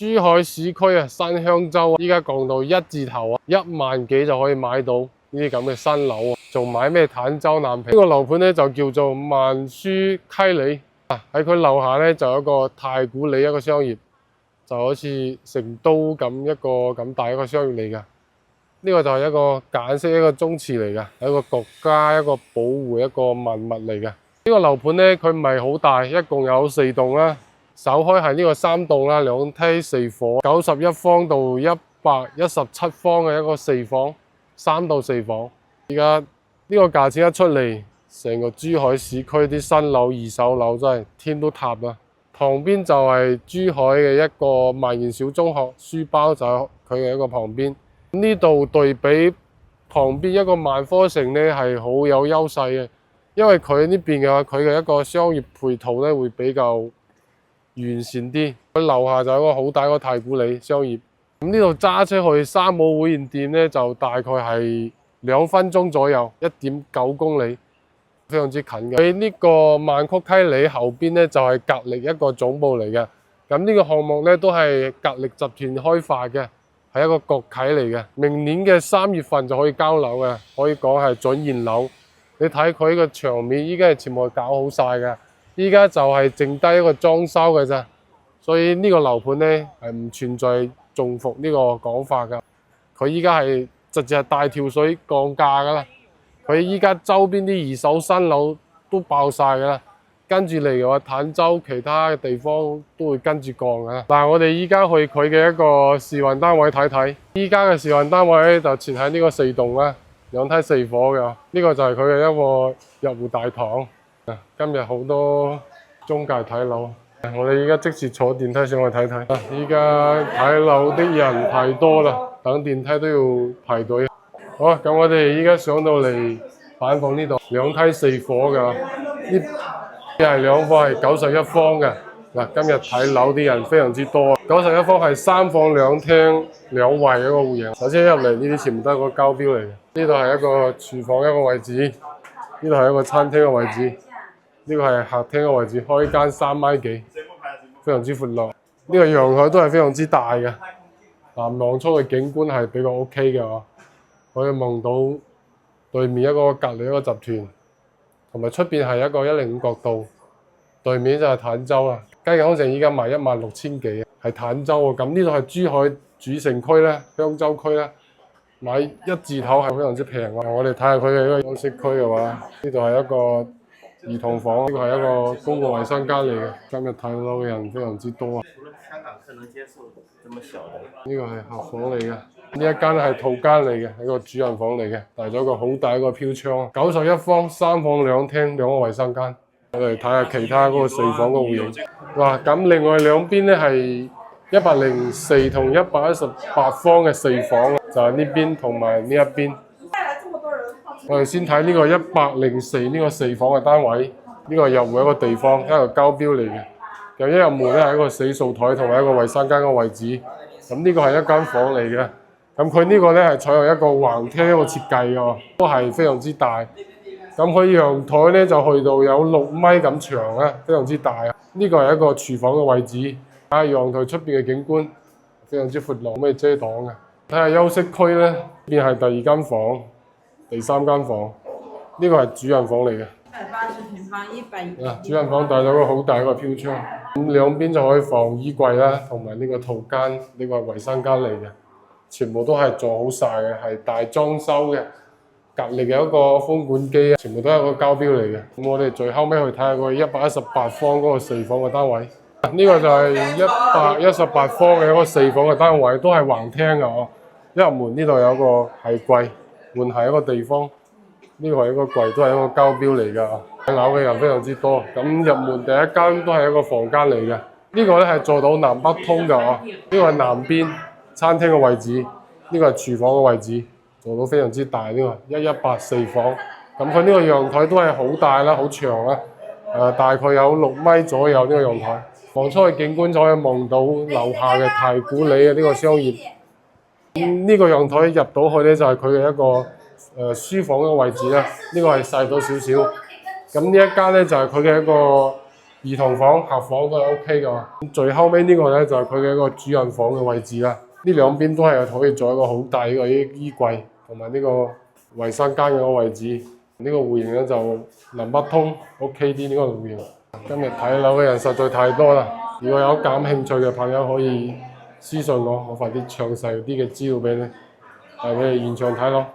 珠海市區啊，新香洲依家降到一字頭啊，1萬幾就可以買到呢啲咁嘅新樓啊！仲買咩坦洲南屏？呢個樓盤咧就叫做萬舒溪里啊，喺佢樓下咧就有一個太古里一個商業，就好似成都咁一個咁大一個商業嚟㗎。呢個就係一個簡式一個宗祠嚟㗎，係一個國家一個保護一個文物嚟㗎。呢個樓盤咧佢唔係好大，一共有4棟啦。首開係呢個3棟啦，2梯4房，91方到117方嘅一個4房，3到4房。而家呢個價錢一出嚟，成個珠海市區啲新樓、二手樓真係天都塌啦。旁邊就係珠海嘅一個萬源小中學，書包就喺佢嘅一個旁邊。呢度對比旁邊一個萬科城咧係好有優勢嘅，因為佢呢邊嘅話，佢嘅一個商業配套咧會比較完善啲。佢樓下就有一個好大個太古里商業。咁呢度揸車去三武會員店咧，就大概係2分鐘左右，1.9公里，非常之近嘅。喺呢個萬曲溪里後邊咧，就係格力一個總部嚟嘅。咁呢個項目咧都係格力集團開發嘅。係一個國企嚟嘅，明年嘅3月份就可以交樓嘅，可以講係準現樓。你睇佢個場面，依家係全部搞好晒嘅，依家就係剩低一個裝修嘅咋。所以呢個樓盤咧係唔存在中伏呢個講法㗎。佢依家係直接係大跳水降價㗎啦。佢依家周邊啲二手新樓都爆晒㗎啦。跟住嚟嘅話，坦洲其他嘅地方都會跟住降嘅。嗱，我哋依家去佢嘅一個示範單位睇睇。依家嘅示範單位就設喺呢個4棟啦，2梯4房嘅。呢個就係佢嘅一個入戶大堂。今日好多中介睇樓，我哋依家即時坐電梯上去睇睇。依家睇樓啲人太多啦，等電梯都要排隊。好，咁我哋依家上到嚟板房呢度，2梯4房嘅。呢係2房係91方嘅。嗱，今日睇樓啲人非常之多。91方係3房2廳2衛一個戶型。首先入嚟呢啲全部都係個交標嚟嘅。呢度係一個廚房一個位置，呢度係一個餐廳嘅位置，呢個係客廳嘅位置，開間3米幾，非常之闊落。呢個陽台都係非常之大嘅。南望出嘅景觀係比較 OK 嘅，可以望到對面一個格力一個集團。同埋出邊係一個105角度，對面就係坦洲啦。雞頸城依家賣16000幾，係坦洲喎。咁呢度係珠海主城區咧，香洲區咧，買一字頭係非常之平喎。我哋睇下佢嘅一個休息區嘅話，呢度係一個兒童房，呢個係一個公共衞生間嚟嘅。今日睇樓嘅人非常之多啊。呢個係客房嚟嘅。呢一間係套間嚟嘅，係個主人房嚟嘅，帶咗個好大一個飄窗。91方3房2廳2個衞生間。我哋睇下其他嗰個4房個戶型。哇，咁另外兩邊咧係104同118方嘅4房，就係呢邊同埋呢一邊。我哋先睇呢個104呢個4房嘅單位，呢個係入戶一個地方，一個交標嚟嘅。咁一入門咧係一個洗漱台同埋一個衞生間嘅位置。咁呢個係一間房嚟嘅。咁佢呢個咧係採用一個橫廳一個設計嘅，都係非常之大。咁佢陽台咧就去到有6米咁長啊，非常之大啊。呢個係一個廚房嘅位置，睇下陽台出邊嘅景觀，非常之闊落，可以遮擋嘅。睇下休息區咧，呢邊係第2間房、第3間房，呢個係主人房嚟嘅。180平方120。主人房帶咗個好大一個飄窗，咁兩邊就可以放衣櫃啦，同埋呢個套間，呢個係衞生間嚟嘅。全部都係做好晒嘅，係大裝修嘅。格力嘅一個風管機，全部都係一個交標嚟嘅。咁我哋最後尾去睇下個118方嗰個4房嘅單位。呢個就係118方嘅一個4房嘅單位，都係橫廳嘅哦。一入門呢度有個係櫃，換係一個地方。呢個係一個櫃，都係一個交標嚟㗎。睇樓嘅人非常之多。咁入門第一間都係一個房間嚟嘅。呢個咧係做到南北通㗎哦。呢個係南邊餐廳嘅位置，呢個係廚房嘅位置。做到非常之大，呢個118房，咁佢呢個陽台都係好大啦，好長啦，大概有6米左右呢個陽台。望出去景觀就可以望到樓下嘅太古里嘅呢個商業。呢個陽台入到去咧就係佢嘅一個書房嘅位置啦，呢個係細咗少少。咁呢一間咧就係佢嘅一個兒童房、客房都係 OK 㗎。最後尾呢個咧就係佢嘅一個主人房嘅位置啦。呢兩邊都係可以做一個好大嘅衣櫃，同埋呢個衞生間嘅個位置。呢個戶型咧就林北通 OK 啲呢個戶型。今日睇樓嘅人實在太多啦，如果有感興趣嘅朋友可以私信我，我發啲詳細啲嘅資料俾你，係俾你現場睇咯。